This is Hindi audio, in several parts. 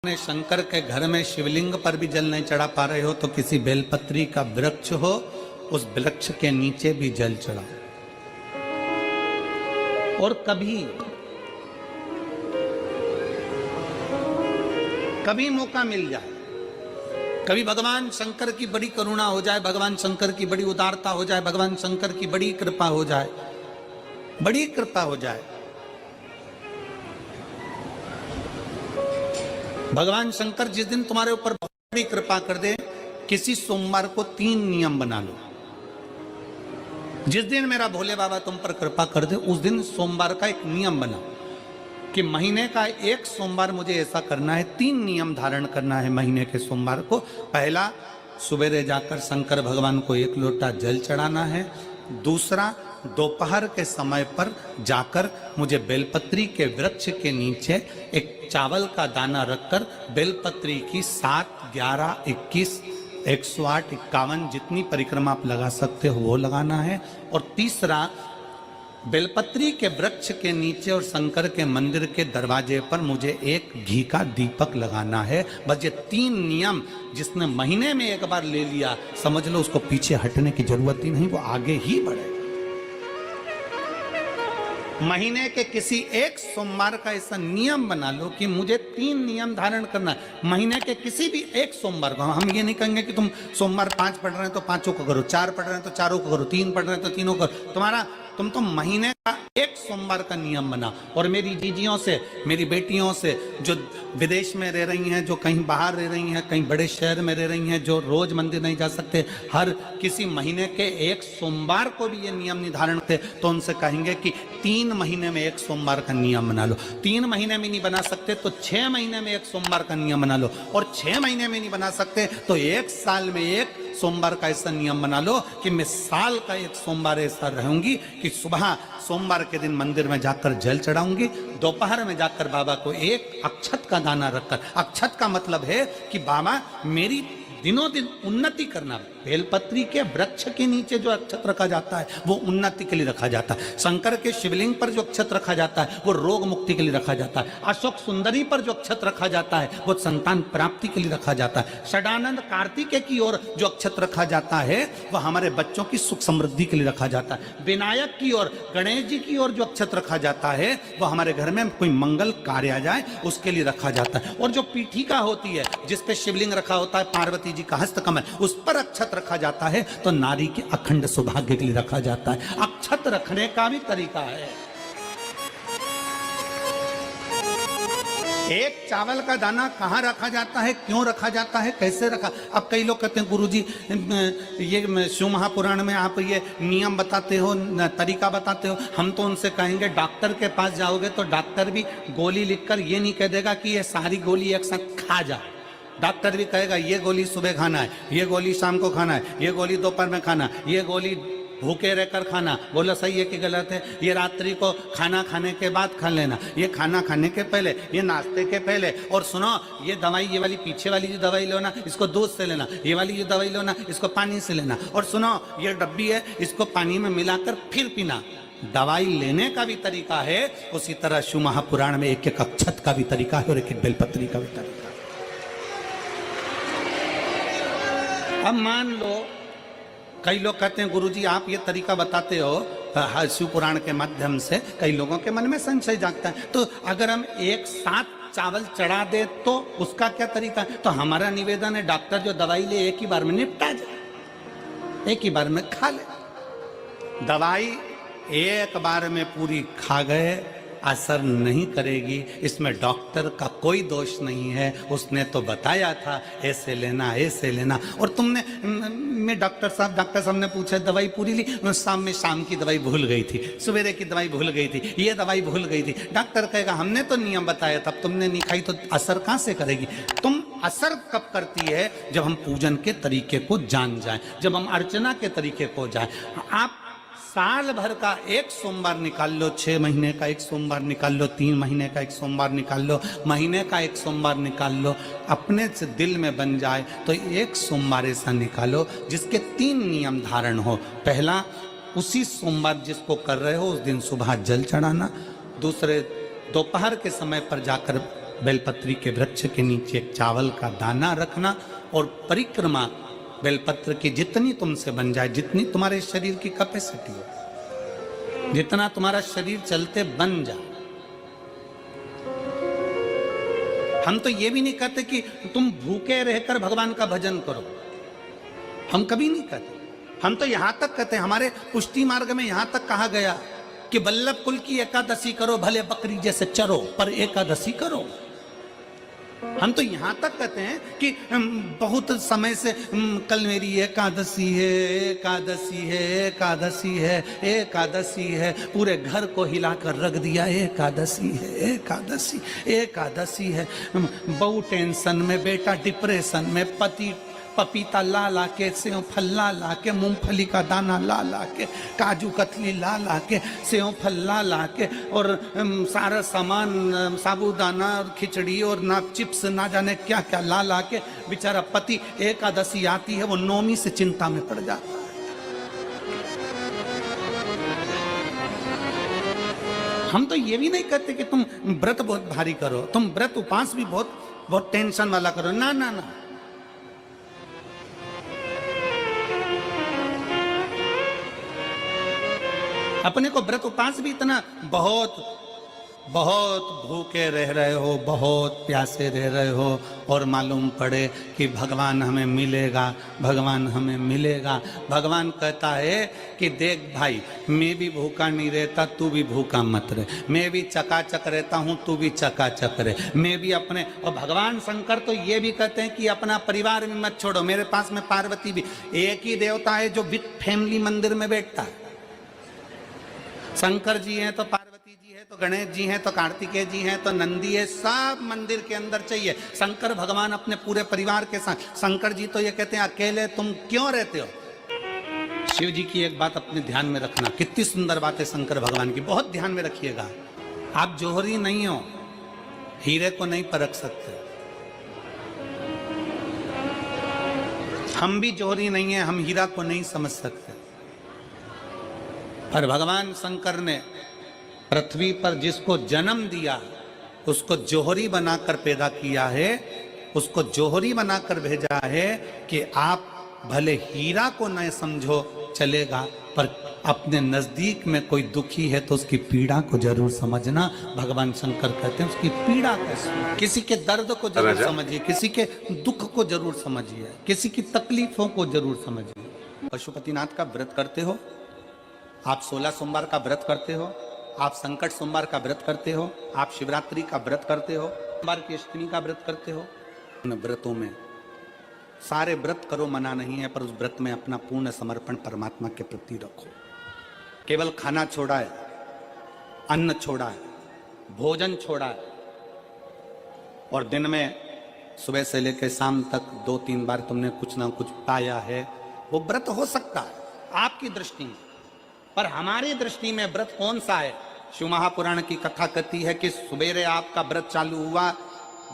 अपने शंकर के घर में शिवलिंग पर भी जल नहीं चढ़ा पा रहे हो तो किसी बेलपत्री का वृक्ष हो, उस वृक्ष के नीचे भी जल चढ़ाओ। और कभी मौका मिल जाए, कभी भगवान शंकर की बड़ी करुणा हो जाए, भगवान शंकर की बड़ी उदारता हो जाए, भगवान शंकर की बड़ी कृपा हो जाए, बड़ी कृपा हो जाए, भगवान शंकर जिस दिन तुम्हारे ऊपर बड़ी कृपा कर दे, किसी सोमवार को 3 नियम बना लो। जिस दिन मेरा भोले बाबा तुम पर कृपा कर दे, उस दिन सोमवार का एक नियम बना कि महीने का एक सोमवार मुझे ऐसा करना है, 3 नियम धारण करना है महीने के सोमवार को। पहला, सुबेरे जाकर शंकर भगवान को 1 लोटा जल चढ़ाना है। दूसरा, दोपहर के समय पर जाकर मुझे बेलपत्री के वृक्ष के नीचे एक चावल का दाना रखकर बेलपत्री की 7, 11, 21, 108, 51 जितनी परिक्रमा आप लगा सकते हो वो लगाना है। और तीसरा, बेलपत्री के वृक्ष के नीचे और शंकर के मंदिर के दरवाजे पर मुझे एक घी का दीपक लगाना है। बस ये 3 नियम जिसने महीने में एक बार ले लिया, समझ लो उसको पीछे हटने की जरूरत ही नहीं, वो आगे ही बढ़े। महीने के किसी एक सोमवार का ऐसा नियम बना लो कि मुझे 3 नियम धारण करना है महीने के किसी भी एक सोमवार को। हम ये नहीं कहेंगे कि तुम सोमवार 5 पढ़ रहे हैं तो 5 को करो, 4 पढ़ रहे हैं तो 4 को करो, 3 पढ़ रहे हैं तो 3 को करो। तुम तो महीने का एक सोमवार का नियम बना। और मेरी जीजियों से, मेरी बेटियों से जो विदेश में रह रही हैं, जो कहीं बाहर रह रही हैं, कहीं बड़े शहर में रह रही हैं, जो रोज मंदिर नहीं जा सकते, हर किसी महीने के एक सोमवार को भी ये नियम निर्धारण थे, तो उनसे कहेंगे कि 3 महीने में एक सोमवार का नियम बना लो। 3 महीने में नहीं बना सकते तो 6 महीने में एक सोमवार का नियम बना लो। और 6 महीने में नहीं बना सकते तो 1 साल में एक सोमवार का ऐसा नियम बना लो कि मैं साल का एक सोमवार ऐसा रहूंगी कि सुबह सोमवार के दिन मंदिर में जाकर जल चढ़ाऊंगी, दोपहर में जाकर बाबा को एक अक्षत का दाना रखकर, अक्षत का मतलब है कि बाबा मेरी दिनों दिन उन्नति करना। बेलपत्री के वृक्ष के नीचे जो अक्षत रखा जाता है वो उन्नति के लिए रखा जाता है। शंकर के शिवलिंग पर जो अक्षत रखा जाता है वो रोग मुक्ति के लिए रखा जाता है। अशोक सुंदरी पर जो अक्षत रखा जाता है वो संतान प्राप्ति के लिए रखा जाता है। षडानंद कार्तिकेय की ओर जो अक्षत रखा जाता है वो हमारे बच्चों की सुख समृद्धि के लिए रखा जाता है। विनायक की ओर, गणेश जी की ओर जो अक्षत रखा जाता है वो हमारे घर में कोई मंगल कार्य आ जाए उसके लिए रखा जाता है। और जो पीठिका होती है जिसपे शिवलिंग रखा होता है, पार्वती जी का हस्तकमल, उस पर अक्षत रखा जाता है तो नारी के अखंड सौभाग्य के लिए रखा जाता है। अक्षत रखने का भी तरीका है। एक चावल का दाना कहाँ रखा जाता है, क्यों रखा जाता है, कैसे रखा। अब कई लोग कहते हैं गुरुजी ये शिव महापुराण में आप ये नियम बताते हो, तरीका बताते हो। हम तो उनसे कहेंगे डॉक्टर के पास जाओगे तो डॉक्टर भी गोली लिखकर ये नहीं कह देगा कि ये सारी गोली एक साथ खा जा। डॉक्टर भी कहेगा ये गोली सुबह खाना है, ये गोली शाम को खाना है, ये गोली दोपहर में खाना, ये गोली भूखे रहकर खाना। बोलो सही है कि गलत है? ये रात्रि को खाना खाने के बाद खा लेना, ये खाना खाने के पहले, ये नाश्ते के पहले। और सुनो, ये दवाई, ये वाली पीछे वाली जो दवाई लो ना, इसको दूध से लेना, ये वाली जो दवाई लो ना, इसको पानी से लेना। और सुनो, ये डब्बी है, इसको पानी में मिलाकर फिर पीना। दवाई लेने का भी तरीका है, उसी तरह शिव महापुराण में एक एक अक्षत का भी तरीका है और एक एक बेलपत्री का भी तरीका है। अब मान लो कई लोग कहते हैं गुरुजी आप ये तरीका बताते हो शिव पुराण के माध्यम से, कई लोगों के मन में संशय जागता है, तो अगर हम एक साथ चावल चढ़ा दे तो उसका क्या तरीका है? तो हमारा निवेदन है डॉक्टर जो दवाई ले एक ही बार में निपटा जाए, एक ही बार में खा ले। दवाई एक बार में पूरी खा गए असर नहीं करेगी, इसमें डॉक्टर का कोई दोष नहीं है। उसने तो बताया था ऐसे लेना, ऐसे लेना। और तुमने, मैं डॉक्टर साहब ने पूछा दवाई पूरी ली, शाम की दवाई भूल गई थी, सवेरे की दवाई भूल गई थी, ये दवाई भूल गई थी। डॉक्टर कहेगा हमने तो नियम बताया, तब तुमने नहीं खाई तो असर कहाँ से करेगी? तुम असर कब करती है? जब हम पूजन के तरीके को जान जाएं, जब हम अर्चना के तरीके को जाएं। आप साल भर का एक सोमवार निकाल लो, 6 महीने का एक सोमवार निकाल लो, 3 महीने का एक सोमवार निकाल लो, महीने का एक सोमवार निकाल लो, अपने से दिल में बन जाए तो एक सोमवार ऐसा निकालो जिसके 3 नियम धारण हो। पहला, उसी सोमवार जिसको कर रहे हो उस दिन सुबह जल चढ़ाना। दूसरे, दोपहर के समय पर जाकर बेलपत्री के वृक्ष के नीचे एक चावल का दाना रखना और परिक्रमा बेलपत्र की जितनी तुमसे बन जाए, जितनी तुम्हारे शरीर की कैपेसिटी हो, जितना तुम्हारा शरीर चलते बन जाए। हम तो ये भी नहीं कहते कि तुम भूखे रहकर भगवान का भजन करो, हम कभी नहीं कहते। हम तो यहां तक कहते हैं, हमारे पुष्टि मार्ग में यहां तक कहा गया कि वल्लभ कुल की एकादशी करो, भले बकरी जैसे चरो पर एकादशी करो। हम तो यहां तक कहते हैं कि बहुत समय से कल मेरी एकादशी है, एकादशी है, एकादशी है, एकादशी है, पूरे घर को हिलाकर रख दिया, एकादशी है, एकादशी, एकादशी है। बहू टेंशन में, बेटा डिप्रेशन में, पति पपीता ला ला के, सेव फल ला के, मूंगफली का दाना ला के, काजू कतली ला के, सेव फल ला के, और सारा सामान साबूदाना और खिचड़ी और ना चिप्स ना जाने क्या क्या ला के बेचारा पति एकादशी आती है वो नौमी से चिंता में पड़ जाता है। हम तो ये भी नहीं कहते कि तुम व्रत बहुत भारी करो, तुम व्रत उपास भी बहुत बहुत टेंशन वाला करो, ना ना ना। अपने को व्रत उपास भी इतना बहुत बहुत भूखे रह रहे हो, बहुत प्यासे रह रहे हो, और मालूम पड़े कि भगवान हमें मिलेगा, भगवान हमें मिलेगा। भगवान कहता है कि देख भाई, मैं भी भूखा नहीं रहता, तू भी भूखा मत रहे, मैं भी चकाचक रहता हूँ, तू भी चकाचक रहे, मैं भी अपने। और भगवान शंकर तो ये भी कहते हैं कि अपना परिवार भी मत छोड़ो। मेरे पास में पार्वती भी, एक ही देवता है जो विद फैमिली मंदिर में बैठता है। शंकर जी हैं तो पार्वती जी है, तो गणेश जी हैं, तो कार्तिकेय जी हैं, तो नंदी है, सब मंदिर के अंदर चाहिए। शंकर भगवान अपने पूरे परिवार के साथ। शंकर जी तो ये कहते हैं अकेले तुम क्यों रहते हो। शिव जी की एक बात अपने ध्यान में रखना, कितनी सुंदर बात है शंकर भगवान की, बहुत ध्यान में रखिएगा। आप जौहरी नहीं हो, हीरे को नहीं परख सकते। हम भी जौहरी नहीं है, हम हीरा को नहीं समझ सकते। और भगवान शंकर ने पृथ्वी पर जिसको जन्म दिया उसको जौहरी बनाकर पैदा किया है, उसको जौहरी बनाकर भेजा है कि आप भले हीरा को न समझो चलेगा, पर अपने नजदीक में कोई दुखी है तो उसकी पीड़ा को जरूर समझना। भगवान शंकर कहते हैं उसकी पीड़ा कैसे, किसी के दर्द को जरूर समझिए, किसी के दुख को जरूर समझिए, किसी की तकलीफों को जरूर समझिए। पशुपतिनाथ का व्रत करते हो आप, 16 सोमवार का व्रत करते हो आप, संकट सोमवार का व्रत करते हो आप, शिवरात्रि का व्रत करते हो, सोमवार की अष्टमी का व्रत करते हो। उन व्रतों में सारे व्रत करो, मना नहीं है, पर उस व्रत में अपना पूर्ण समर्पण परमात्मा के प्रति रखो। केवल खाना छोड़ा है, अन्न छोड़ा है, भोजन छोड़ा है, और दिन में सुबह से लेकर शाम तक 2-3 बार तुमने कुछ ना कुछ पाया है, वो व्रत हो सकता है आपकी दृष्टि में, पर हमारी दृष्टि में व्रत कौन सा है। शिव महापुराण की कथा कहती है कि सुबेरे आपका व्रत चालू हुआ,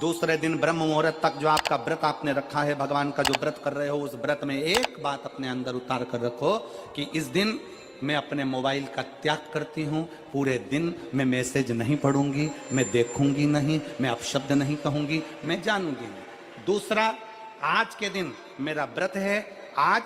दूसरे दिन ब्रह्म मुहूर्त तक जो आपका व्रत आपने रखा है, भगवान का जो व्रत कर रहे हो, उस व्रत में एक बात अपने अंदर उतार कर रखो कि इस दिन मैं अपने मोबाइल का त्याग करती हूँ, पूरे दिन मैं मैसेज नहीं पढ़ूंगी, मैं देखूंगी नहीं, मैं अपशब्द नहीं कहूंगी, मैं जानूंगी नहीं। दूसरा, आज के दिन मेरा व्रत है, आज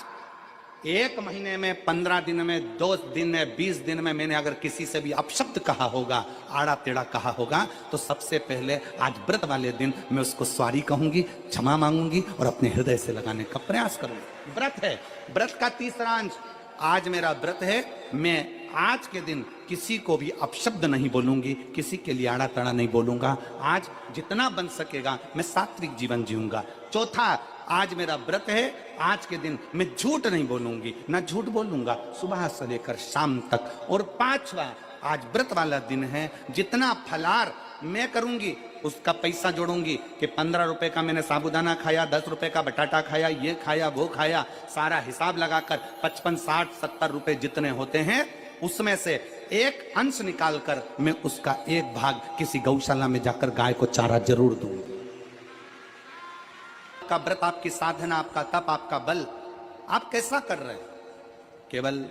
1 महीने में, 15 दिन में, 2 दिन में, 20 दिन में मैंने अगर किसी से भी अपशब्द कहा होगा, आड़ा टेढ़ा कहा होगा, तो सबसे पहले आज व्रत वाले दिन मैं उसको सॉरी कहूंगी, क्षमा मांगूंगी और अपने हृदय से लगाने का प्रयास करूंगी। व्रत है। व्रत का तीसरा अंश, आज मेरा व्रत है, मैं आज के दिन किसी को भी अपशब्द नहीं बोलूंगी, किसी के लिए आड़ा टेढ़ा नहीं बोलूंगा, आज जितना बन सकेगा मैं सात्विक जीवन जीऊंगा। चौथा, आज मेरा व्रत है, आज के दिन मैं झूठ नहीं बोलूंगी, ना झूठ बोलूंगा सुबह से लेकर शाम तक। और 5वां, आज व्रत वाला दिन है, जितना फलार मैं करूंगी उसका पैसा जोड़ूंगी कि 15 रुपए का मैंने साबूदाना खाया, 10 रुपए का बटाटा खाया, ये खाया वो खाया, सारा हिसाब लगाकर 55, 60, 70 रुपए जितने होते हैं उसमें से एक अंश निकालकर मैं उसका एक भाग किसी गौशाला में जाकर गाय को चारा जरूर दूंगी। आपका व्रत, आपकी साधना, आपका तप, आपका बल, आप कैसा कर रहे हैं। केवल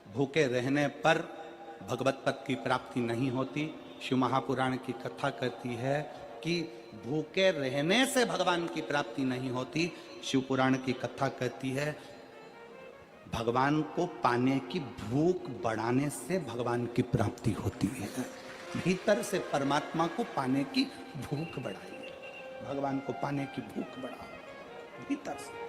भूखे रहने पर भगवत पद की प्राप्ति नहीं होती। शिव महापुराण की कथा कहती है कि भूखे रहने से भगवान की प्राप्ति नहीं होती। शिव पुराण की कथा कहती है भगवान को पाने की भूख बढ़ाने से भगवान की प्राप्ति होती है। भीतर से परमात्मा को पाने की भूख बढ़ाइए, भगवान को पाने की भूख बढ़ाओ भीतर से।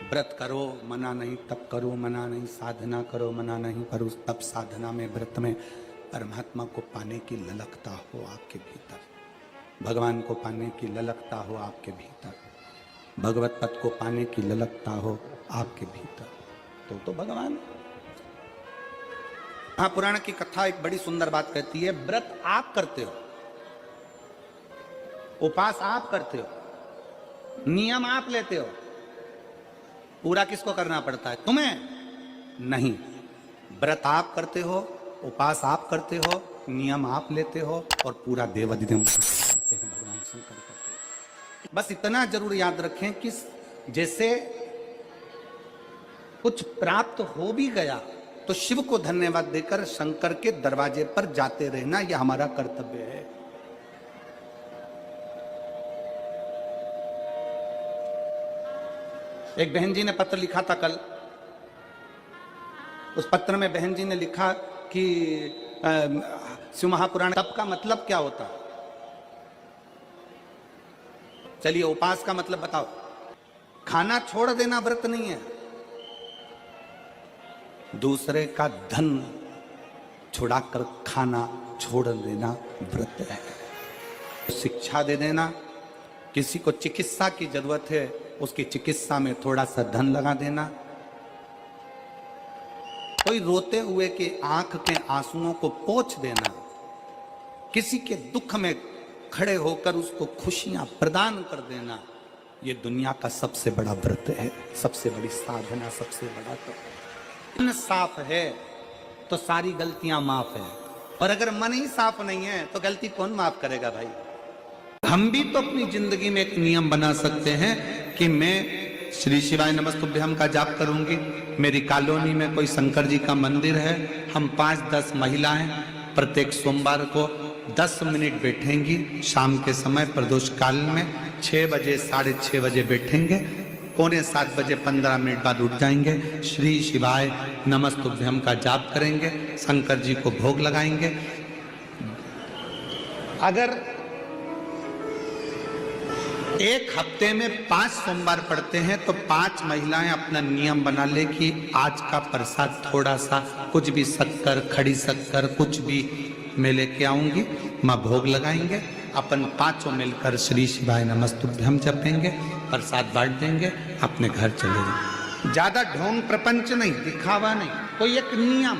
व्रत करो मना नहीं, तप करो मना नहीं, साधना करो मना नहीं, पर उस तप साधना में व्रत में परमात्मा को पाने की ललकता हो आपके भीतर, भगवान को पाने की ललकता हो आपके भीतर, भगवत पद को पाने की ललकता हो आपके भीतर, तो भगवान। हाँ, पुराण की कथा एक बड़ी सुंदर बात कहती है, व्रत आप करते हो, उपास आप करते हो, नियम आप लेते हो, पूरा किसको करना पड़ता है? तुम्हें नहीं। व्रत आप करते हो, उपास आप करते हो, नियम आप लेते हो, और पूरा देवाधिदेव करते हैं, भगवान शंकर करते हैं। बस इतना जरूर याद रखें कि जैसे कुछ प्राप्त हो भी गया तो शिव को धन्यवाद देकर शंकर के दरवाजे पर जाते रहना, यह हमारा कर्तव्य है। एक बहन जी ने पत्र लिखा था कल, उस पत्र में बहन जी ने लिखा कि शिव महापुराण तप का मतलब क्या होता? चलिए, उपास का मतलब बताओ। खाना छोड़ देना व्रत नहीं है, दूसरे का धन छुड़ाकर खाना छोड़ देना व्रत है। शिक्षा दे देना, किसी को चिकित्सा की जरूरत है उसकी चिकित्सा में थोड़ा सा धन लगा देना, कोई रोते हुए के आंख के आंसुओं को पोंछ देना, किसी के दुख में खड़े होकर उसको खुशियां प्रदान कर देना, ये दुनिया का सबसे बड़ा व्रत है, सबसे बड़ी साधना, सबसे बड़ा। तो मन साफ है तो सारी गलतियां माफ है, और अगर मन ही साफ नहीं है तो गलती कौन माफ करेगा भाई? हम भी तो अपनी जिंदगी में एक नियम बना सकते हैं कि मैं श्री शिवाय नमस्तुभ्यम का जाप करूंगी, मेरी कॉलोनी में कोई शंकर जी का मंदिर है, हम 5-10 महिलाएं प्रत्येक सोमवार को 10 मिनट बैठेंगी, शाम के समय प्रदोष काल में 6 बजे 6:30 बजे बैठेंगे, 6:45 बजे 15 मिनट बाद उठ जाएंगे, श्री शिवाय नमस्तुभ्यम का जाप करेंगे, शंकर जी को भोग लगाएंगे। अगर एक हफ्ते में 5 सोमवार पड़ते हैं तो 5 महिलाएं अपना नियम बना ले कि आज का प्रसाद थोड़ा सा, कुछ भी शक्कर, खड़ी शक्कर, कुछ भी मैं लेके आऊंगी, माँ भोग लगाएंगे, अपन 5 मिलकर श्री शिवाय नमस्तुभ्यम जपेंगे, प्रसाद बांट देंगे, अपने घर चले जाएंगे। ज्यादा ढोंग प्रपंच नहीं, दिखावा नहीं, कोई एक नियम।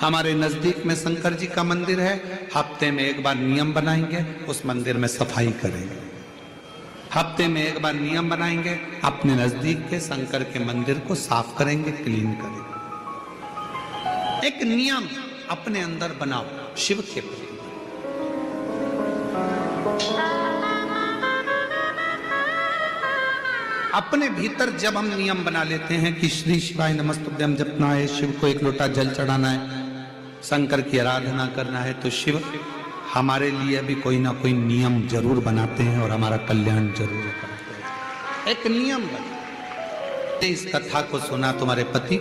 हमारे नजदीक में शंकर जी का मंदिर है, हफ्ते में एक बार नियम बनाएंगे, उस मंदिर में सफाई करेंगे, हफ्ते में एक बार नियम बनाएंगे, अपने नजदीक के शंकर के मंदिर को साफ करेंगे, क्लीन करेंगे। एक नियम अपने अंदर बनाओ शिव के प्रति। अपने भीतर जब हम नियम बना लेते हैं कि श्री शिवाय नमस्तुभ्यम जपना है, शिव को एक लोटा जल चढ़ाना है, शंकर की आराधना करना है, तो शिव हमारे लिए भी कोई ना कोई नियम जरूर बनाते हैं और हमारा कल्याण जरूर करते हैं। एक नियम बना। इस कथा को सुना तुम्हारे पति